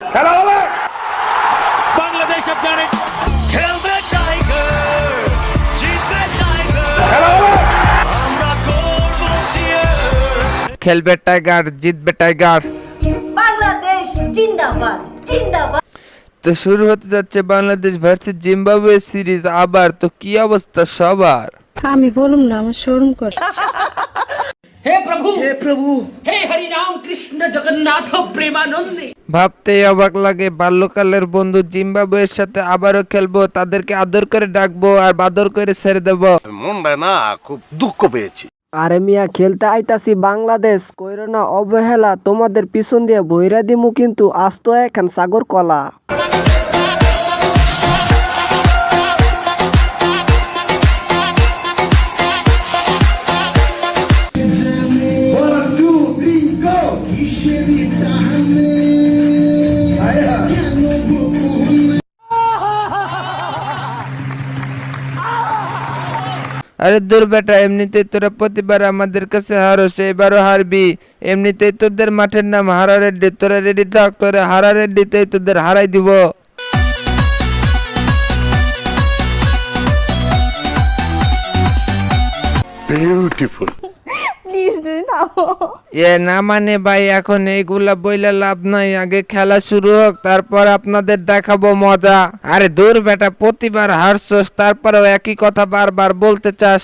খেলা হবে। বাংলাদেশ আপনার খেলবে টাইগার, জিতবে টাইগার, খেলা হবে। আমরা করব cheer। খেলবে টাইগার, জিতবে টাইগার। বাংলাদেশ জিন্দাবাদ জিন্দাবাদ। তো শুরু হতে যাচ্ছে বাংলাদেশ ভার্সেস জিম্বাবুয়ে সিরিজ আবার। তো কি অবস্থা সবার? আমি বলুম না, আমার শরম করে। हे प्रभु हे हरि राम कृष्ण जगन्नाथ प्रेमानंदी। ভাবতেই অবাক লাগে, বাল্যকালের বন্ধু জিম্বাবুয়ের সাথে আবারও খেলবো, তাদেরকে আদর করে ডাকবো আর বাদর করে ছেড়ে দেবো। মনটা না খুব দুঃখ পেয়েছি। আরে মিয়া, খেলতে আইতাছি বাংলাদেশ, কইরো না অবহেলা, তোমাদের পিছন দিয়ে বইরা দিমু কিন্তু আস্ত এখন সাগর কলা। আরে দূর বেটা, এমনিতেই তোরা প্রতিবার আমাদের কাছে হারস, এবারও হারবি। এমনিতেই তোদের মাঠের নাম হারা রেড্ডি, তোরা রেডি থাক, তোরা হারা রেড্ডিতেই তোদের হারাই দিব। বিউটিফুল। প্লিজ তুমি থামো। এ না মানে ভাই, এখন এইগুলা বইলা লাভ নাই, আগে খেলা শুরু হোক, তারপর আপনাদের দেখাবো মজা। আরে দূর বেটা, প্রতিবার হারছস, তারপরেও একই কথা বারবার বলতে চাস।